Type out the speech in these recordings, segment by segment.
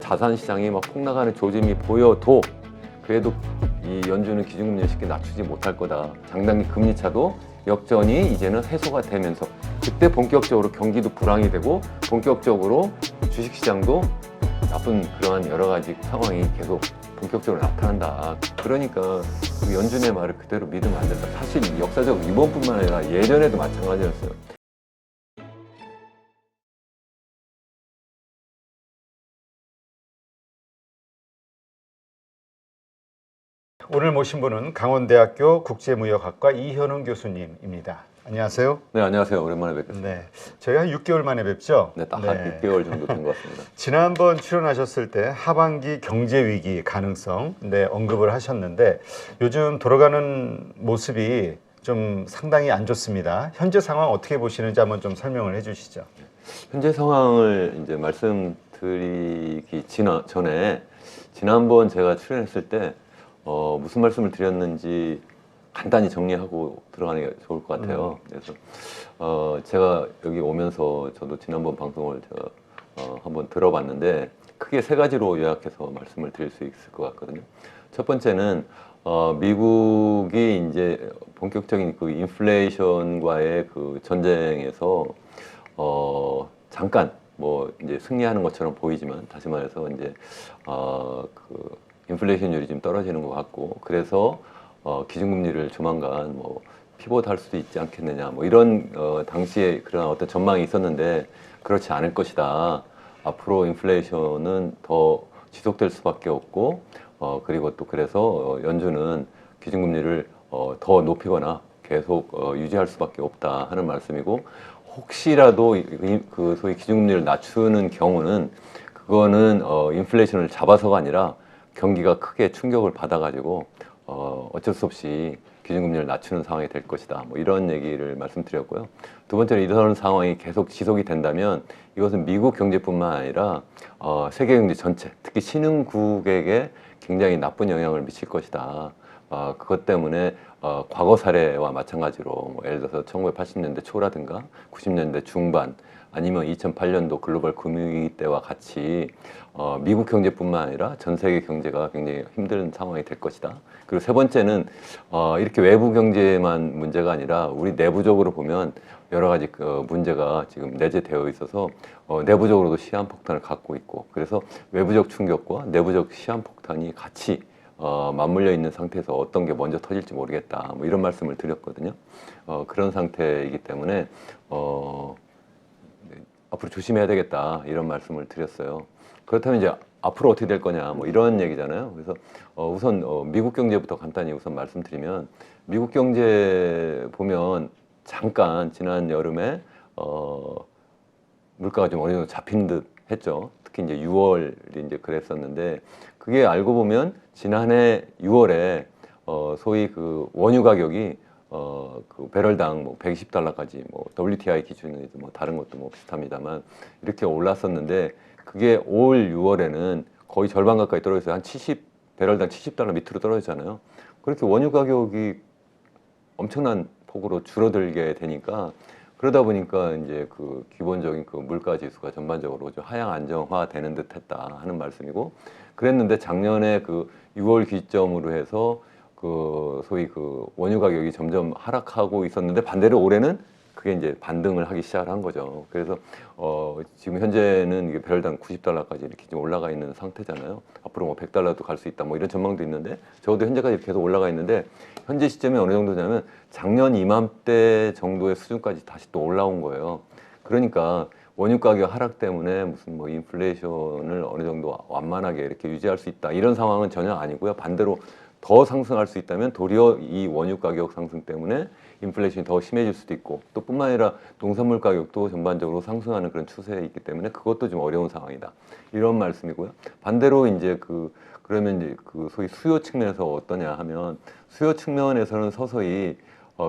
자산 시장이 막 폭락하는 조짐이 보여도 그래도 이 연준은 기준금리를 쉽게 낮추지 못할 거다. 장단기 금리 차도 역전이 이제는 해소가 되면서 그때 본격적으로 경기도 불황이 되고 본격적으로 주식시장도 나쁜 그러한 여러 가지 상황이 계속 본격적으로 나타난다. 그러니까 그 연준의 말을 그대로 믿으면 안 된다. 사실 역사적으로 이번뿐만 아니라 예전에도 마찬가지였어요. 오늘 모신 분은 강원대학교 국제무역학과 이현웅 교수님입니다. 안녕하세요. 네, 안녕하세요. 오랜만에 뵙겠습니다. 네, 저희가 한 6개월 만에 뵙죠? 네, 딱 한 6개월 정도 된 것 같습니다. 지난번 출연하셨을 때 하반기 경제 위기 가능성 언급을 하셨는데 요즘 돌아가는 모습이 좀 상당히 안 좋습니다. 현재 상황 어떻게 보시는지 한번 좀 설명을 해주시죠. 현재 상황을 이제 말씀드리기 전에 지난번 제가 출연했을 때 무슨 말씀을 드렸는지 간단히 정리하고 들어가는 게 좋을 것 같아요. 그래서 제가 여기 오면서 저도 지난번 방송을 한번 들어봤는데 크게 세 가지로 요약해서 말씀을 드릴 수 있을 것 같거든요. 첫 번째는 미국이 이제 본격적인 그 인플레이션과의 그 전쟁에서 잠깐 뭐 이제 승리하는 것처럼 보이지만 다시 말해서 이제 그 인플레이션율이 좀 떨어지는 것 같고 그래서 기준금리를 조만간 뭐 피봇할 수도 있지 않겠느냐 뭐 이런 당시에 그런 어떤 전망이 있었는데 그렇지 않을 것이다. 앞으로 인플레이션은 더 지속될 수밖에 없고 그리고 또 그래서 연준은 기준금리를 더 높이거나 계속 유지할 수밖에 없다 하는 말씀이고 혹시라도 그 소위 기준금리를 낮추는 경우는 그거는 인플레이션을 잡아서가 아니라 경기가 크게 충격을 받아가지고 어쩔 수 없이 기준금리를 낮추는 상황이 될 것이다. 뭐 이런 얘기를 말씀드렸고요. 두 번째는 이런 상황이 계속 지속이 된다면 이것은 미국 경제뿐만 아니라 세계 경제 전체, 특히 신흥국에게 굉장히 나쁜 영향을 미칠 것이다. 그것 때문에 과거 사례와 마찬가지로 뭐 예를 들어서 1980년대 초라든가 90년대 중반 아니면 2008년도 글로벌 금융위기 때와 같이 미국 경제뿐만 아니라 전 세계 경제가 굉장히 힘든 상황이 될 것이다. 그리고 세 번째는 이렇게 외부 경제만 문제가 아니라 우리 내부적으로 보면 여러 가지 문제가 지금 내재되어 있어서 내부적으로도 시한폭탄을 갖고 있고 그래서 외부적 충격과 내부적 시한폭탄이 같이 맞물려 있는 상태에서 어떤 게 먼저 터질지 모르겠다. 뭐 이런 말씀을 드렸거든요. 그런 상태이기 때문에 앞으로 조심해야 되겠다 이런 말씀을 드렸어요. 그렇다면 이제 앞으로 어떻게 될 거냐 뭐 이런 얘기잖아요. 그래서 우선 미국 경제부터 간단히 우선 말씀드리면 미국 경제 보면 잠깐 지난 여름에 물가가 좀 어느 정도 잡힌 듯 했죠. 특히 이제 6월이 이제 그랬었는데 그게 알고 보면 지난해 6월에 소위 그 원유 가격이 그 배럴당 뭐 120달러까지 뭐 WTI 기준으로 뭐 다른 것도 뭐 비슷합니다만 이렇게 올랐었는데 그게 올 6월에는 거의 절반 가까이 떨어졌어요. 한 배럴당 70달러 밑으로 떨어지잖아요. 그렇게 원유 가격이 엄청난 폭으로 줄어들게 되니까 그러다 보니까 이제 그 기본적인 그 물가 지수가 전반적으로 좀 하향 안정화되는 듯 했다 하는 말씀이고 그랬는데 작년에 그 6월 기점으로 해서 그 소위 그 원유 가격이 점점 하락하고 있었는데 반대로 올해는 그게 이제 반등을 하기 시작을 한 거죠. 그래서 지금 현재는 이게 배럴당 90달러까지 이렇게 좀 올라가 있는 상태잖아요. 앞으로 뭐 100달러도 갈 수 있다 뭐 이런 전망도 있는데 적어도 현재까지 계속 올라가 있는데 현재 시점이 어느 정도냐면 작년 이맘때 정도의 수준까지 다시 또 올라온 거예요. 그러니까 원유 가격 하락 때문에 무슨 뭐 인플레이션을 어느 정도 완만하게 이렇게 유지할 수 있다 이런 상황은 전혀 아니고요. 반대로 더 상승할 수 있다면 도리어 이 원유 가격 상승 때문에 인플레이션이 더 심해질 수도 있고 또 뿐만 아니라 농산물 가격도 전반적으로 상승하는 그런 추세에 있기 때문에 그것도 좀 어려운 상황이다. 이런 말씀이고요. 반대로 이제 그러면 이제 그 소위 수요 측면에서 어떠냐 하면 수요 측면에서는 서서히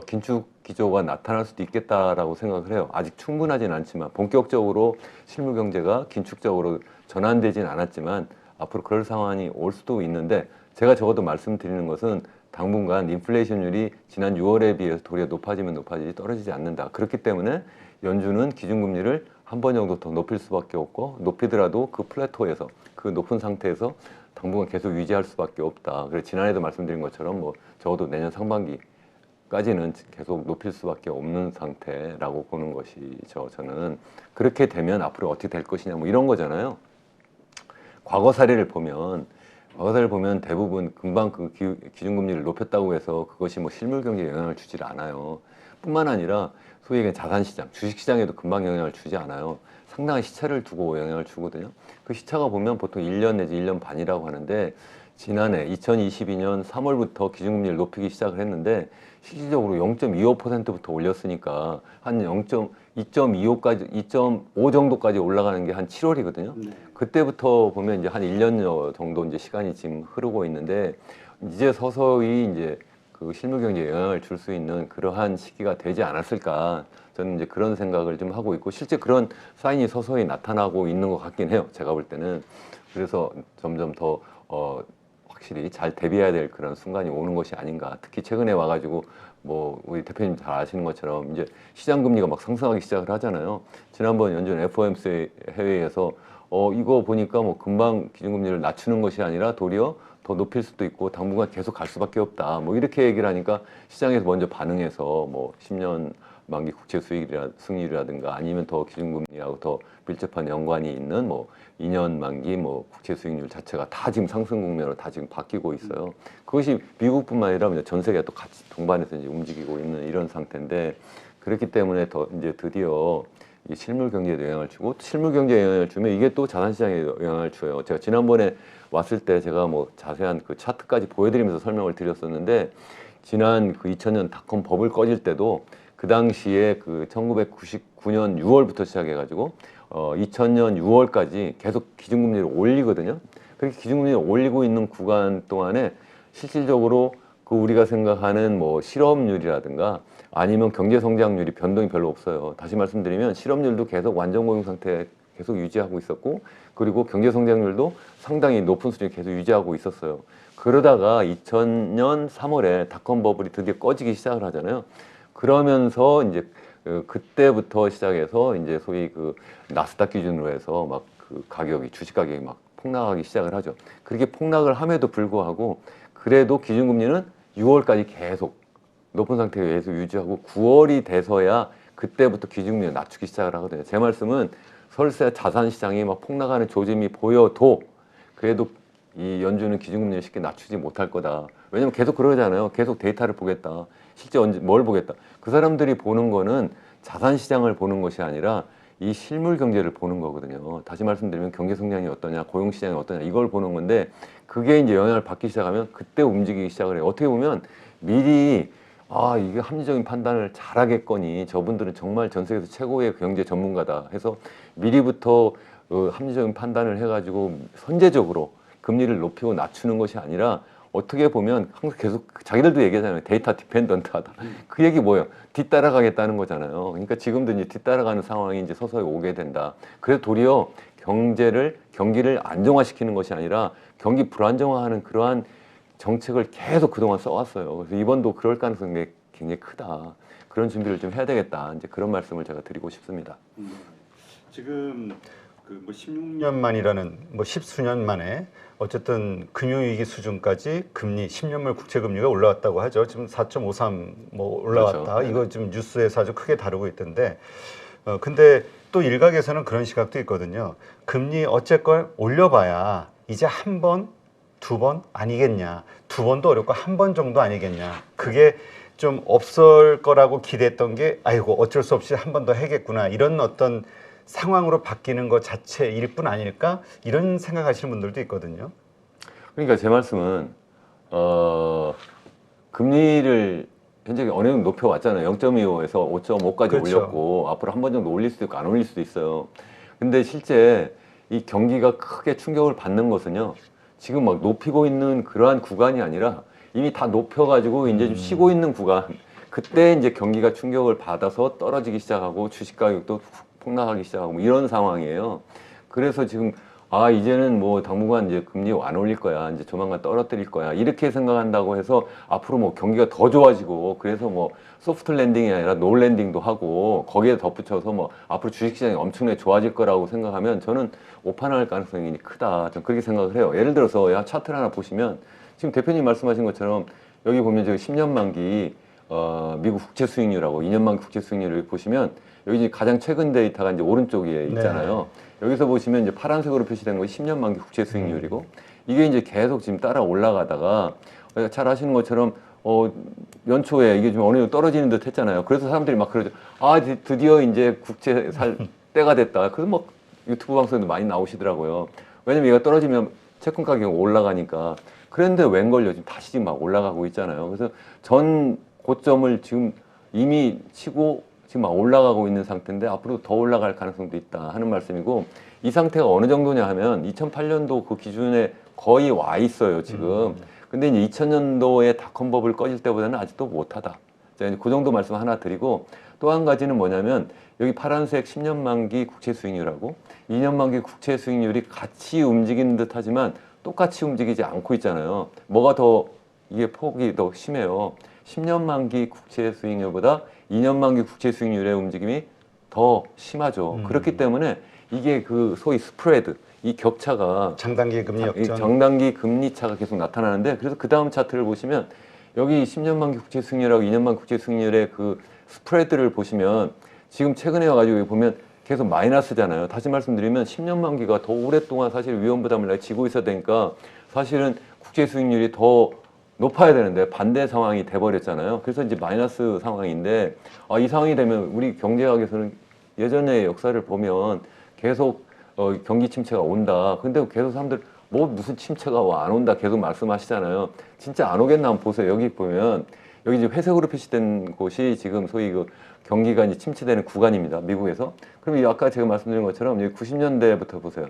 긴축 기조가 나타날 수도 있겠다라고 생각을 해요. 아직 충분하진 않지만 본격적으로 실무 경제가 긴축적으로 전환되진 않았지만 앞으로 그럴 상황이 올 수도 있는데 제가 적어도 말씀드리는 것은 당분간 인플레이션율이 지난 6월에 비해서 도리어 높아지면 높아지지 떨어지지 않는다. 그렇기 때문에 연준은 기준금리를 한 번 정도 더 높일 수밖에 없고 높이더라도 그 플래토에서 그 높은 상태에서 당분간 계속 유지할 수밖에 없다. 그래서 지난해도 말씀드린 것처럼 뭐 적어도 내년 상반기까지는 계속 높일 수밖에 없는 상태라고 보는 것이죠. 저는 그렇게 되면 앞으로 어떻게 될 것이냐 뭐 이런 거잖아요. 과거 사례를 보면 대부분 금방 그 기준금리를 높였다고 해서 그것이 뭐 실물 경제에 영향을 주질 않아요. 뿐만 아니라 소위 얘기하는 자산시장, 주식시장에도 금방 영향을 주지 않아요. 상당한 시차를 두고 영향을 주거든요. 그 시차가 보면 보통 1년 내지 1년 반이라고 하는데 지난해 2022년 3월부터 기준금리를 높이기 시작을 했는데 실질적으로 0.25%부터 올렸으니까 한 2.25까지 2.5 정도까지 올라가는 게 한 7월이거든요. 네. 그때부터 보면 이제 한 1년여 정도 이제 시간이 지금 흐르고 있는데 이제 서서히 이제 그 실물 경제에 영향을 줄 수 있는 그러한 시기가 되지 않았을까. 저는 이제 그런 생각을 좀 하고 있고 실제 그런 사인이 서서히 나타나고 있는 것 같긴 해요. 제가 볼 때는. 그래서 점점 더 확실히 잘 대비해야 될 그런 순간이 오는 것이 아닌가. 특히 최근에 와가지고 뭐 우리 대표님 잘 아시는 것처럼 이제 시장 금리가 막 상승하기 시작을 하잖아요. 지난번 연준 FOMC 회의에서 이거 보니까 뭐 금방 기준금리를 낮추는 것이 아니라 도리어 더 높일 수도 있고 당분간 계속 갈 수밖에 없다. 뭐 이렇게 얘기를 하니까 시장에서 먼저 반응해서 뭐 10년 만기 국채 수익률이라든가 아니면 더 기준금리하고 더 밀접한 연관이 있는 뭐 2년 만기 뭐 국채 수익률 자체가 다 지금 상승 국면으로 다 지금 바뀌고 있어요. 그것이 미국뿐만 아니라 전세계가 또 같이 동반해서 이제 움직이고 있는 이런 상태인데 그렇기 때문에 더 이제 드디어 이 실물 경제에 영향을 주고 실물 경제에 영향을 주면 이게 또 자산시장에 영향을 줘요. 제가 지난번에 왔을 때 제가 뭐 자세한 그 차트까지 보여드리면서 설명을 드렸었는데 지난 그 2000년 닷컴 버블 꺼질 때도 그 당시에 그 1999년 6월부터 시작해가지고 2000년 6월까지 계속 기준금리를 올리거든요. 그렇게 기준금리를 올리고 있는 구간 동안에 실질적으로 그 우리가 생각하는 뭐 실업률이라든가 아니면 경제 성장률이 변동이 별로 없어요. 다시 말씀드리면 실업률도 계속 완전 고용 상태 계속 유지하고 있었고 그리고 경제 성장률도 상당히 높은 수준을 계속 유지하고 있었어요. 그러다가 2000년 3월에 닷컴 버블이 드디어 꺼지기 시작을 하잖아요. 그러면서 이제 그때부터 시작해서 이제 소위 그 나스닥 기준으로 해서 막 그 가격이 주식 가격이 막 폭락하기 시작을 하죠. 그렇게 폭락을 함에도 불구하고 그래도 기준금리는 6월까지 계속 높은 상태에 계속 유지하고 9월이 돼서야 그때부터 기준금리를 낮추기 시작을 하거든요. 제 말씀은 설사 자산시장이 막 폭락하는 조짐이 보여도 그래도 이 연준은 기준금리를 쉽게 낮추지 못할 거다. 왜냐면 계속 그러잖아요. 계속 데이터를 보겠다. 실제 언제 뭘 보겠다. 그 사람들이 보는 거는 자산시장을 보는 것이 아니라 이 실물 경제를 보는 거거든요. 다시 말씀드리면 경제 성장이 어떠냐, 고용 시장이 어떠냐 이걸 보는 건데 그게 이제 영향을 받기 시작하면 그때 움직이기 시작을 해요. 어떻게 보면 미리 이게 합리적인 판단을 잘하겠거니 저분들은 정말 전 세계에서 최고의 경제 전문가다 해서 미리부터 합리적인 판단을 해가지고 선제적으로 금리를 높이고 낮추는 것이 아니라 어떻게 보면 항상 계속 자기들도 얘기하잖아요. 데이터 디펜던트하다. 그 얘기 뭐예요? 뒤따라가겠다는 거잖아요. 그러니까 지금도 이제 뒤따라가는 상황이 이제 서서히 오게 된다. 그래서 도리어 경기를 안정화시키는 것이 아니라 경기 불안정화하는 그러한 정책을 계속 그동안 써왔어요. 그래서 이번도 그럴 가능성이 굉장히 크다. 그런 준비를 좀 해야 되겠다. 이제 그런 말씀을 제가 드리고 싶습니다. 지금 그 뭐 16년 만이라는 뭐 10수년 만에 어쨌든 금융위기 수준까지 금리 10년물 국채금리가 올라왔다고 하죠. 지금 4.53 뭐 올라왔다. 그렇죠. 이거 지금 뉴스에서 아주 크게 다루고 있던데 근데 또 일각에서는 그런 시각도 있거든요. 금리 어쨌건 올려봐야 이제 한 번, 두 번 아니겠냐. 두 번도 어렵고 한 번 정도 아니겠냐. 그게 좀 없을 거라고 기대했던 게 아이고 어쩔 수 없이 한 번 더 해야겠구나. 이런 어떤 상황으로 바뀌는 것 자체일 뿐 아닐까? 이런 생각하시는 분들도 있거든요. 그러니까 제 말씀은 금리를 현재 어느 정도 높여왔잖아요. 0.25에서 5.5까지 그렇죠. 올렸고 앞으로 한 번 정도 올릴 수도 있고 안 올릴 수도 있어요. 근데 실제 이 경기가 크게 충격을 받는 것은요. 지금 막 높이고 있는 그러한 구간이 아니라 이미 다 높여가지고 이제 좀 쉬고 있는 구간. 그때 이제 경기가 충격을 받아서 떨어지기 시작하고 주식 가격도 폭락하기 시작하고 뭐 이런 상황이에요. 그래서 지금 아, 이제는 뭐 당분간 이제 금리 안 올릴 거야. 이제 조만간 떨어뜨릴 거야. 이렇게 생각한다고 해서 앞으로 뭐 경기가 더 좋아지고 그래서 뭐 소프트 랜딩이 아니라 노 랜딩도 하고 거기에 덧붙여서 뭐 앞으로 주식시장이 엄청나게 좋아질 거라고 생각하면 저는 오판할 가능성이 크다. 저는 그렇게 생각을 해요. 예를 들어서 야, 차트를 하나 보시면 지금 대표님 말씀하신 것처럼 여기 보면 저 10년 만기 미국 국채 수익률하고 2년 만기 국채 수익률을 보시면 여기 이제 가장 최근 데이터가 이제 오른쪽에 있잖아요. 여기서 보시면 이제 파란색으로 표시된 것이 10년 만기 국채 수익률이고 이게 이제 계속 지금 따라 올라가다가 잘 아시는 것처럼 연초에 이게 좀 어느 정도 떨어지는 듯 했잖아요. 그래서 사람들이 막 그러죠. 아, 드디어 이제 국채 살 때가 됐다. 그래서 뭐 유튜브 방송에도 많이 나오시더라고요. 왜냐면 얘가 떨어지면 채권 가격이 올라가니까. 그런데 웬걸요? 지금 다시 지금 막 올라가고 있잖아요. 그래서 전 고점을 지금 이미 치고 지금 막 올라가고 있는 상태인데 앞으로 더 올라갈 가능성도 있다 하는 말씀이고 이 상태가 어느 정도냐 하면 2008년도 그 기준에 거의 와 있어요, 지금. 근데 이제 2000년도에 닷컴버블 꺼질 때보다는 아직도 못하다. 제가 이제 그 정도 말씀 하나 드리고 또 한 가지는 뭐냐면 여기 파란색 10년 만기 국채 수익률하고 2년 만기 국채 수익률이 같이 움직이는 듯 하지만 똑같이 움직이지 않고 있잖아요. 뭐가 더 이게 폭이 더 심해요. 10년 만기 국채 수익률보다 2년 만기 국채 수익률의 움직임이 더 심하죠. 그렇기 때문에 이게 그 소위 스프레드, 이 격차가 장단기 금리 이 역전. 정단기 금리 차가 계속 나타나는데 그래서 그 다음 차트를 보시면 여기 10년 만기 국채 수익률하고 2년 만기 국채 수익률의 그 스프레드를 보시면 지금 최근에 와가지고 여기 보면 계속 마이너스잖아요. 다시 말씀드리면 10년 만기가 더 오랫동안 사실 위험 부담을 지고 있어야 되니까 사실은 국채 수익률이 더 높아야 되는데 반대 상황이 돼버렸잖아요. 그래서 이제 마이너스 상황인데 이 상황이 되면 우리 경제학에서는 예전의 역사를 보면 계속 경기 침체가 온다. 근데 계속 사람들 뭐 무슨 침체가 안 온다 계속 말씀하시잖아요. 진짜 안 오겠나 한번 보세요. 여기 보면 여기 이제 회색으로 표시된 곳이 지금 소위 그 경기가 이제 침체되는 구간입니다. 미국에서. 그럼 이 아까 제가 말씀드린 것처럼 여기 90년대부터 보세요.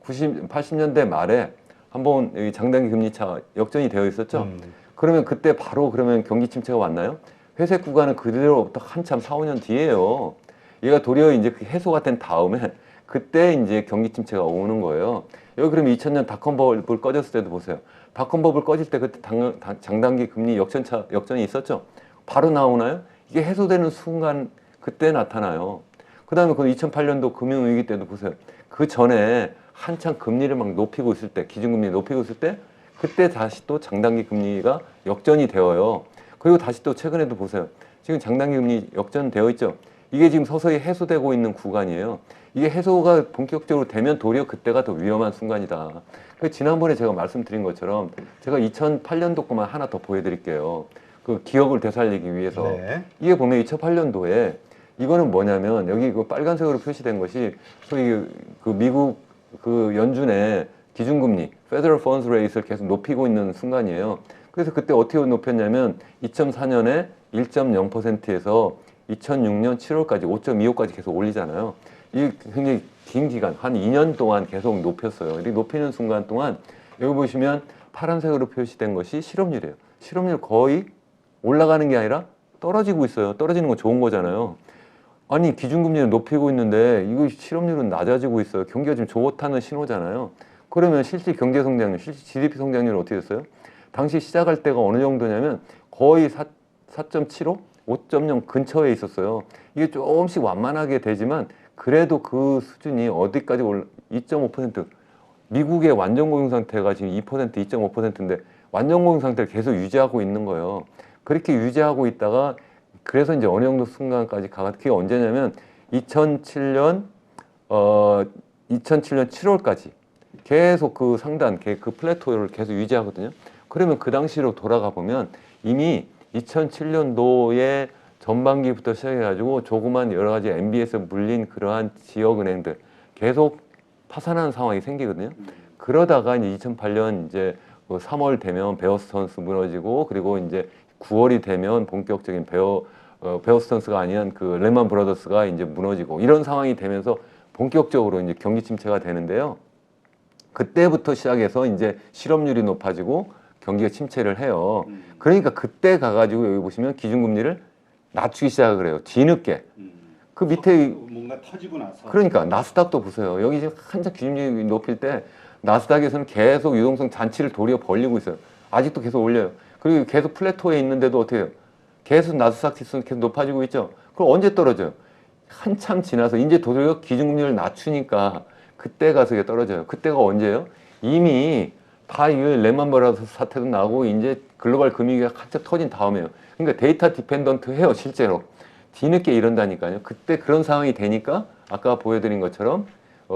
80년대 말에 한번 여기 장단기 금리 차 역전이 되어 있었죠. 그러면 그때 바로 그러면 경기 침체가 왔나요? 회색 구간은 그대로부터 한참 4, 5년 뒤에요. 얘가 도리어 이제 그 해소가 된 다음에 그때 이제 경기 침체가 오는 거예요. 여기 그럼 2000년 닷컴버블 꺼졌을 때도 보세요. 닷컴버블 꺼질 때 그때 장단기 금리 역전이 있었죠. 바로 나오나요? 이게 해소되는 순간 그때 나타나요. 그다음에 그 2008년도 금융위기 때도 보세요. 그 전에 한창 금리를 막 높이고 있을 때, 기준금리 높이고 있을 때 그때 다시 또 장단기 금리가 역전이 되어요. 그리고 다시 또 최근에도 보세요. 지금 장단기 금리 역전되어 있죠. 이게 지금 서서히 해소되고 있는 구간이에요. 이게 해소가 본격적으로 되면 도리어 그때가 더 위험한 순간이다. 지난번에 제가 말씀드린 것처럼 제가 2008년도 것만 하나 더 보여드릴게요. 그 기억을 되살리기 위해서. 네. 이게 보면 2008년도에 이거는 뭐냐면 여기 그 빨간색으로 표시된 것이 소위 그 미국 그 연준의 기준금리, Federal Funds Rate를 계속 높이고 있는 순간이에요. 그래서 그때 어떻게 높였냐면 2004년에 1.0%에서 2006년 7월까지 5.25까지 계속 올리잖아요. 이게 굉장히 긴 기간, 한 2년 동안 계속 높였어요. 이렇게 높이는 순간 동안 여기 보시면 파란색으로 표시된 것이 실업률이에요. 실업률 거의 올라가는 게 아니라 떨어지고 있어요. 떨어지는 건 좋은 거잖아요. 아니 기준금리는 높이고 있는데 이거 실업률은 낮아지고 있어요. 경기가 좀 좋다는 신호잖아요. 그러면 실질 경제 성장률, 실질 GDP 성장률은 어떻게 됐어요? 당시 시작할 때가 어느 정도냐면 거의 4.75, 5.0 근처에 있었어요. 이게 조금씩 완만하게 되지만 그래도 그 수준이 어디까지 2.5%. 미국의 완전 고용 상태가 지금 2%, 2.5%인데 완전 고용 상태를 계속 유지하고 있는 거예요. 그렇게 유지하고 있다가 그래서 이제 어느 정도 순간까지 가가 그게 언제냐면 2007년 7월까지 계속 그 상단 그 플래토를 계속 유지하거든요. 그러면 그 당시로 돌아가 보면 이미 2007년도에 전반기부터 시작해가지고 조그만 여러 가지 MBS 물린 그러한 지역은행들 계속 파산하는 상황이 생기거든요. 그러다가 이제 2008년 이제 3월 되면 베어스턴스 무너지고 그리고 이제 9월이 되면 본격적인 베어스턴스가 아닌 그 레만 브라더스가 이제 무너지고 이런 상황이 되면서 본격적으로 이제 경기 침체가 되는데요. 그때부터 시작해서 이제 실업률이 높아지고 경기가 침체를 해요. 그러니까 그때 가가지고 여기 보시면 기준금리를 낮추기 시작을 해요. 뒤늦게. 그 밑에 뭔가 터지고 나서 그러니까 나스닥도 보세요. 여기 지금 한참 기준이 높일 때 나스닥에서는 계속 유동성 잔치를 도리어 벌리고 있어요. 아직도 계속 올려요. 그리고 계속 플래토에 있는데도 어떻게 해요? 계속 나스닥 지수는 계속 높아지고 있죠. 그럼 언제 떨어져요? 한참 지나서 이제 도리어 기준금리를 낮추니까 그때 가서 이게 떨어져요. 그때가 언제예요? 이미 다 이게 레만 브라더스 사태도 나고 이제 글로벌 금융위기가 한참 터진 다음에요. 그러니까 데이터 디펜던트 해요, 실제로. 뒤늦게 이런다니까요. 그때 그런 상황이 되니까 아까 보여드린 것처럼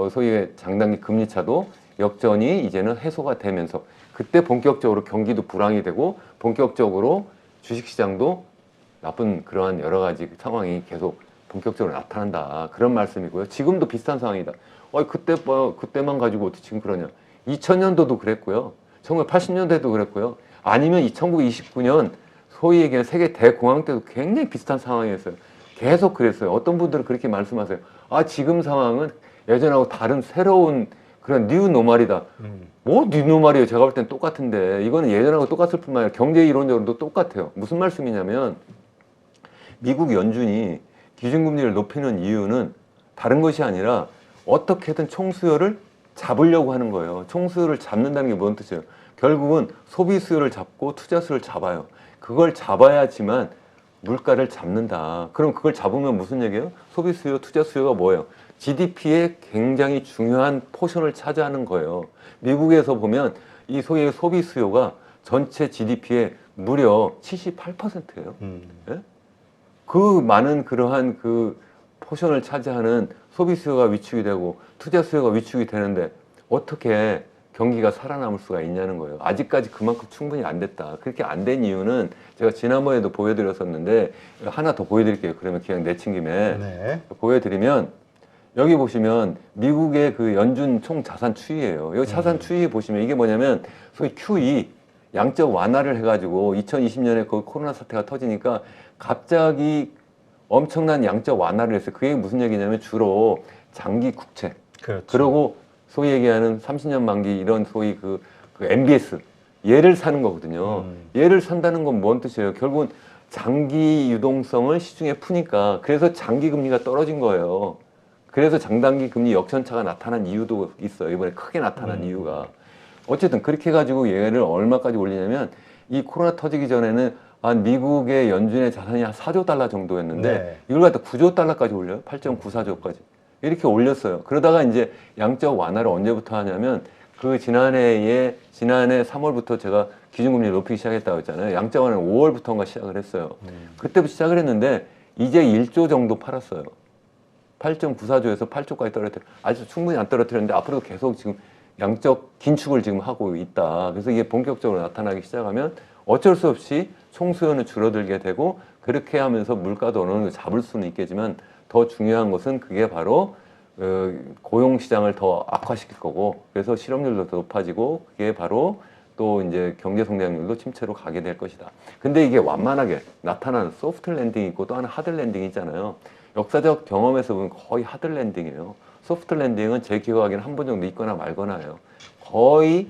소위 장단기 금리차도 역전이 이제는 해소가 되면서 그때 본격적으로 경기도 불황이 되고 본격적으로 주식시장도 나쁜 그러한 여러 가지 상황이 계속 본격적으로 나타난다. 그런 말씀이고요. 지금도 비슷한 상황이다. 그때만 가지고 어떻게 지금 그러냐. 2000년도도 그랬고요. 1980년대도 그랬고요. 아니면 1929년 소위 얘기하는 세계 대공황 때도 굉장히 비슷한 상황이었어요. 계속 그랬어요. 어떤 분들은 그렇게 말씀하세요. 아, 지금 상황은 예전하고 다른 새로운 그런 뉴 노멀이다. 뭐 뉴 노멀이에요? 제가 볼 땐 똑같은데 이거는 예전하고 똑같을 뿐만 아니라 경제 이론적으로도 똑같아요. 무슨 말씀이냐면 미국 연준이 기준금리를 높이는 이유는 다른 것이 아니라 어떻게든 총수요를 잡으려고 하는 거예요. 총수요를 잡는다는 게 뭔 뜻이에요? 결국은 소비 수요를 잡고 투자 수요를 잡아요. 그걸 잡아야지만 물가를 잡는다. 그럼 그걸 잡으면 무슨 얘기예요? 소비 수요, 투자 수요가 뭐예요? GDP의 굉장히 중요한 포션을 차지하는 거예요. 미국에서 보면 이 소위 소비 수요가 전체 GDP의 무려 78%예요. 예? 그 많은 그러한 그 포션을 차지하는 소비 수요가 위축이 되고 투자 수요가 위축이 되는데 어떻게 경기가 살아남을 수가 있냐는 거예요. 아직까지 그만큼 충분히 안 됐다. 그렇게 안 된 이유는 제가 지난번에도 보여드렸었는데 하나 더 보여드릴게요. 그러면 그냥 내친 김에 네. 보여드리면 여기 보시면 미국의 그 연준 총 자산 추이예요. 여기 자산 추이 보시면 이게 뭐냐면 소위 QE 양적 완화를 해가지고 2020년에 그 코로나 사태가 터지니까 갑자기 엄청난 양적 완화를 했어요. 그게 무슨 얘기냐면 주로 장기 국채. 그렇죠. 그리고 소위 얘기하는 30년 만기 이런 소위 그 MBS 얘를 사는 거거든요. 얘를 산다는 건 뭔 뜻이에요? 결국은 장기 유동성을 시중에 푸니까 그래서 장기 금리가 떨어진 거예요. 그래서 장단기 금리 역전차가 나타난 이유도 있어요. 이번에 크게 나타난 이유가. 어쨌든 그렇게 해가지고 얘를 얼마까지 올리냐면 이 코로나 터지기 전에는 한 미국의 연준의 자산이 한 4조 달러 정도였는데 네. 이걸 갖다 9조 달러까지 올려요. 8.94조까지. 이렇게 올렸어요. 그러다가 이제 양적 완화를 언제부터 하냐면 그 지난해 3월부터 제가 기준금리를 높이기 시작했다고 했잖아요. 양적 완화는 5월부터인가 시작을 했어요. 그때부터 시작을 했는데 이제 1조 정도 팔았어요. 8.94조에서 8조까지 떨어뜨려. 아직 충분히 안 떨어뜨렸는데 앞으로도 계속 지금 양적 긴축을 지금 하고 있다. 그래서 이게 본격적으로 나타나기 시작하면 어쩔 수 없이 총수요는 줄어들게 되고 그렇게 하면서 물가도 어느 정도 잡을 수는 있겠지만 더 중요한 것은 그게 바로 고용 시장을 더 악화시킬 거고 그래서 실업률도 더 높아지고 그게 바로 또 이제 경제 성장률도 침체로 가게 될 것이다. 근데 이게 완만하게 나타나는 소프트 랜딩이 있고 또 하나 하드 랜딩이 있잖아요. 역사적 경험에서 보면 거의 하드 랜딩이에요. 소프트 랜딩은 제 기억하기에는 한 번 정도 있거나 말거나예요. 거의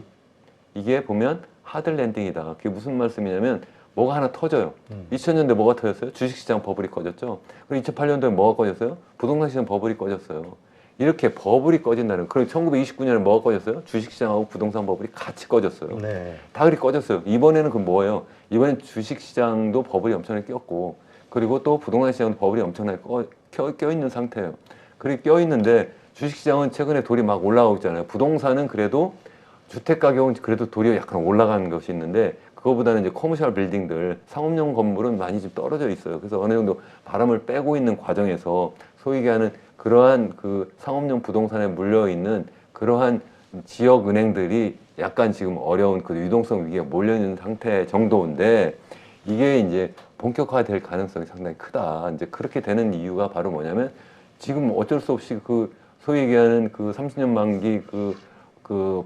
이게 보면 하드 랜딩이다. 그게 무슨 말씀이냐면 뭐가 하나 터져요. 2000년대 뭐가 터졌어요? 주식시장 버블이 꺼졌죠. 그리고 2008년도에 뭐가 꺼졌어요? 부동산 시장 버블이 꺼졌어요. 이렇게 버블이 꺼진다는 그리고 1929년에 뭐가 꺼졌어요? 주식시장하고 부동산 버블이 같이 꺼졌어요. 네. 다 그렇게 꺼졌어요. 이번에는 그 뭐예요? 이번엔 주식시장도 버블이 엄청나게 꼈고 그리고 또 부동산 시장도 버블이 엄청나게 껴있는 상태예요. 그렇게 껴있는데 주식시장은 최근에 돌이 막 올라가고 있잖아요. 부동산은 그래도 주택 가격은 그래도 도리어 약간 올라가는 것이 있는데 그거보다는 이제 커머셜 빌딩들, 상업용 건물은 많이 좀 떨어져 있어요. 그래서 어느 정도 바람을 빼고 있는 과정에서 소위 얘기하는 그러한 그 상업용 부동산에 물려 있는 그러한 지역 은행들이 약간 지금 어려운 그 유동성 위기에 몰려 있는 상태 정도인데 이게 이제 본격화될 가능성이 상당히 크다. 이제 그렇게 되는 이유가 바로 뭐냐면 지금 어쩔 수 없이 그 소위 얘기하는 그 30년 만기 그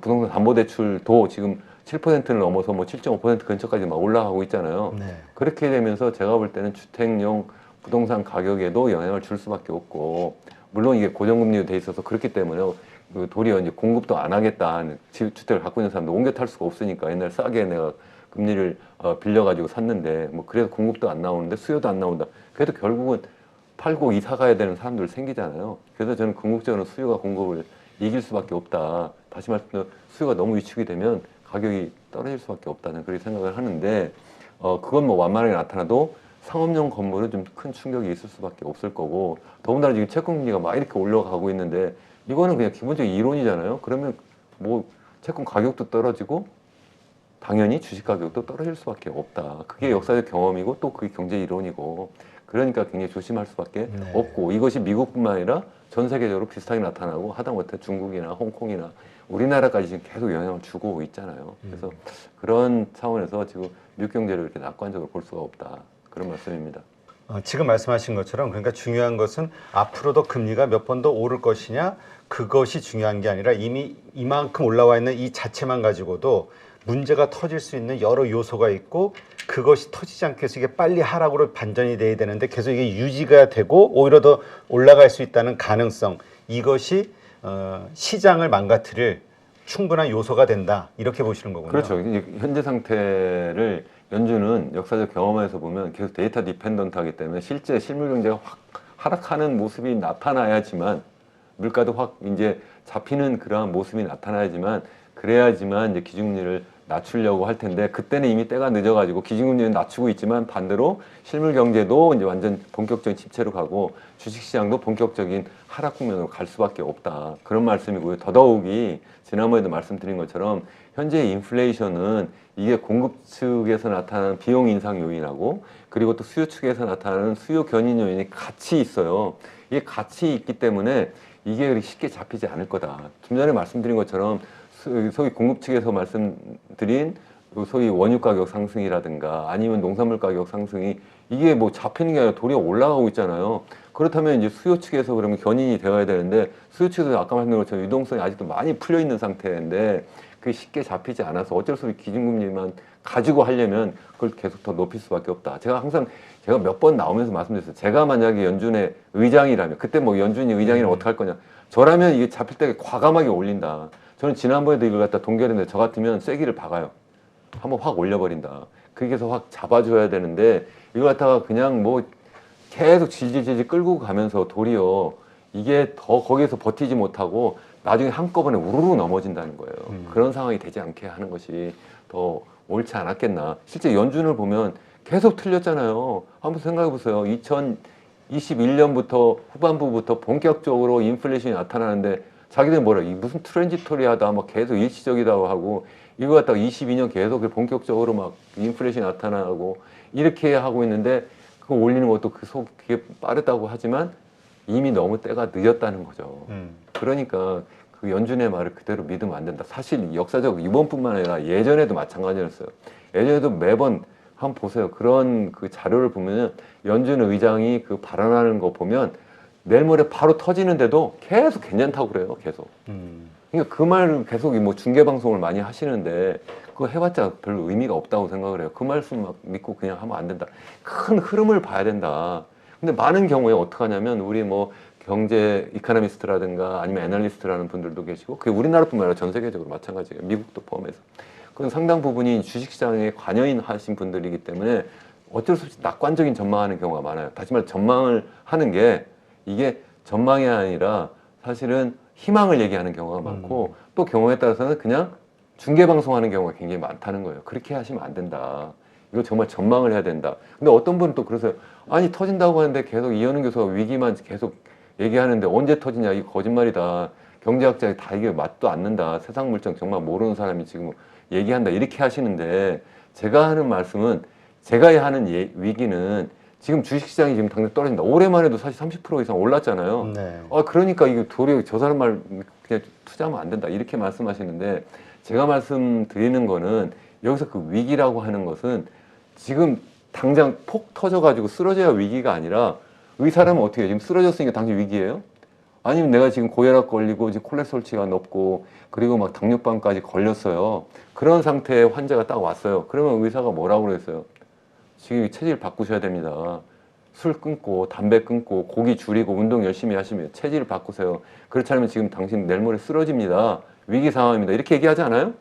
부동산 담보대출도 지금 7%를 넘어서 뭐 7.5% 근처까지 막 올라가고 있잖아요. 네. 그렇게 되면서 제가 볼 때는 주택용 부동산 가격에도 영향을 줄 수밖에 없고, 물론 이게 고정금리로 돼 있어서 그렇기 때문에 그 도리어 이제 공급도 안 하겠다. 주택을 갖고 있는 사람도 옮겨 탈 수가 없으니까 옛날 싸게 내가 금리를 빌려가지고 샀는데 뭐 그래서 공급도 안 나오는데 수요도 안 나온다. 그래도 결국은 팔고 이사 가야 되는 사람들 생기잖아요. 그래서 저는 궁극적으로 수요가 공급을 이길 수밖에 없다. 다시 말씀드려 수요가 너무 위축이 되면 가격이 떨어질 수밖에 없다는 그렇게 생각을 하는데 그건 뭐 완만하게 나타나도 상업용 건물은 좀 큰 충격이 있을 수밖에 없을 거고 더군다나 지금 채권금리가 막 이렇게 올라가고 있는데 이거는 그냥 기본적인 이론이잖아요. 그러면 뭐 채권 가격도 떨어지고 당연히 주식 가격도 떨어질 수밖에 없다. 그게 역사적 경험이고 또 그게 경제 이론이고 그러니까 굉장히 조심할 수밖에 네. 없고 이것이 미국뿐만 아니라 전 세계적으로 비슷하게 나타나고 하다못해 중국이나 홍콩이나 우리나라까지 지금 계속 영향을 주고 있잖아요. 그래서 그런 차원에서 지금 미국 경제를 이렇게 낙관적으로 볼 수가 없다. 그런 말씀입니다. 지금 말씀하신 것처럼 그러니까 중요한 것은 앞으로도 금리가 몇 번 더 오를 것이냐 그것이 중요한 게 아니라 이미 이만큼 올라와 있는 이 자체만 가지고도 문제가 터질 수 있는 여러 요소가 있고 그것이 터지지 않기 위해서 이게 빨리 하락으로 반전이 돼야 되는데 계속 이게 유지가 되고 오히려 더 올라갈 수 있다는 가능성 이것이 시장을 망가뜨릴 충분한 요소가 된다 이렇게 보시는 거군요. 그렇죠. 이제 현재 상태를 연준은 역사적 경험에서 보면 계속 데이터 디펜던트하기 때문에 실제 실물 경제가 확 하락하는 모습이 나타나야지만 물가도 확 이제 잡히는 그러한 모습이 나타나야지만 그래야지만 이제 기준금리를 낮추려고 할 텐데 그때는 이미 때가 늦어가지고 기준금리는 낮추고 있지만 반대로 실물 경제도 이제 완전 본격적인 침체로 가고 주식시장도 본격적인 하락 국면으로 갈 수밖에 없다 그런 말씀이고요. 더더욱이 지난번에도 말씀드린 것처럼 현재 인플레이션은 이게 공급 측에서 나타나는 비용 인상 요인하고 그리고 또 수요 측에서 나타나는 수요 견인 요인이 같이 있어요. 이게 같이 있기 때문에 이게 그렇게 쉽게 잡히지 않을 거다. 좀 전에 말씀드린 것처럼 소위 공급 측에서 말씀드린 소위 원유 가격 상승이라든가 아니면 농산물 가격 상승이 이게 뭐 잡히는 게 아니라 도리어 올라가고 있잖아요. 그렇다면 이제 수요 측에서 그러면 견인이 되어야 되는데 수요 측에서 아까 말씀드린 것처럼 유동성이 아직도 많이 풀려 있는 상태인데 그게 쉽게 잡히지 않아서 어쩔 수 없이 기준금리만 가지고 하려면 그걸 계속 더 높일 수밖에 없다. 제가 항상 제가 몇 번 나오면서 말씀드렸어요. 제가 만약에 연준의 의장이라면 그때 뭐 연준이 의장이라면 어떻게 할 거냐. 저라면 이게 잡힐 때 과감하게 올린다. 저는 지난번에도 이걸 갖다 동결했는데 저 같으면 쐐기를 박아요. 한번 확 올려버린다. 그렇게 해서 확 잡아줘야 되는데 이걸 갖다가 그냥 뭐 계속 질질질질 끌고 가면서 도리어 이게 더 거기에서 버티지 못하고 나중에 한꺼번에 우르르 넘어진다는 거예요. 그런 상황이 되지 않게 하는 것이 더 옳지 않았겠나. 실제 연준을 보면 계속 틀렸잖아요. 한번 생각해 보세요. 2021년부터 후반부부터 본격적으로 인플레이션이 나타나는데 자기들 뭐라 이 무슨 트랜지토리하다 막 계속 일시적이다고 하고 이거 갖다가 22년 계속 본격적으로 막 인플레이션이 나타나고 이렇게 하고 있는데 그거 올리는 것도 그게 빠르다고 하지만 이미 너무 때가 늦었다는 거죠. 그러니까 그 연준의 말을 그대로 믿으면 안 된다. 사실 역사적 이번뿐만 아니라 예전에도 마찬가지였어요. 예전에도 매번 한번 보세요. 그런 그 자료를 보면은 연준 의장이 그 발언하는 거 보면 내일 모레 바로 터지는데도 계속 괜찮다고 그래요. 계속. 그러니까 그 말을 계속 뭐 중계 방송을 많이 하시는데 그거 해봤자 별 의미가 없다고 생각을 해요. 그 말씀 막 믿고 그냥 하면 안 된다. 큰 흐름을 봐야 된다. 근데 많은 경우에 어떻게 하냐면 우리 뭐 경제 이코노미스트라든가 아니면 애널리스트라는 분들도 계시고 그게 우리나라뿐만 아니라 전 세계적으로 마찬가지예요. 미국도 포함해서. 그건 상당 부분이 주식시장에 관여인 하신 분들이기 때문에 어쩔 수 없이 낙관적인 전망하는 경우가 많아요. 다시 말해 전망을 하는 게 이게 전망이 아니라 사실은 희망을 얘기하는 경우가 많고 또 경우에 따라서는 그냥 중계방송하는 경우가 굉장히 많다는 거예요. 그렇게 하시면 안 된다. 이거 정말 전망을 해야 된다. 근데 어떤 분은 또 그러세요. 아니 터진다고 하는데 계속 이현웅 교수가 위기만 계속 얘기하는데 언제 터지냐 이거 거짓말이다. 경제학자가 다 이게 맞도 않는다. 세상 물정 정말 모르는 사람이 지금 얘기한다. 이렇게 하시는데 제가 하는 말씀은 제가 하는 위기는 지금 주식시장이 지금 당장 떨어진다. 올해만 해도 사실 30% 이상 올랐잖아요. 네. 그러니까 이거 도리어 저 사람 말 그냥 투자하면 안 된다. 이렇게 말씀하시는데 제가 말씀드리는 거는 여기서 그 위기라고 하는 것은 지금 당장 폭 터져가지고 쓰러져야 위기가 아니라 이 사람은 어떻게 해요? 지금 쓰러졌으니까 당신 위기예요? 아니면 내가 지금 고혈압 걸리고 지금 콜레스테롤치가 높고 그리고 막 당뇨병까지 걸렸어요. 그런 상태의 환자가 딱 왔어요. 그러면 의사가 뭐라고 그랬어요? 지금 체질 바꾸셔야 됩니다. 술 끊고 담배 끊고 고기 줄이고 운동 열심히 하시면 체질을 바꾸세요. 그렇지 않으면 지금 당신 내일 모레 쓰러집니다. 위기 상황입니다. 이렇게 얘기하지 않아요?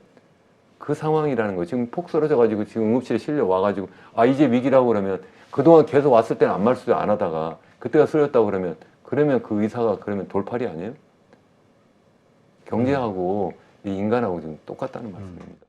그 상황이라는 거예요. 지금 폭 쓰러져가지고 지금 응급실에 실려 와가지고 이제 위기라고 그러면 그동안 계속 왔을 때는 아무 말씀 안 하다가 그때가 쓰였다고 그러면 그 의사가 그러면 돌팔이 아니에요? 경제하고 이 인간하고 지금 똑같다는 말씀입니다.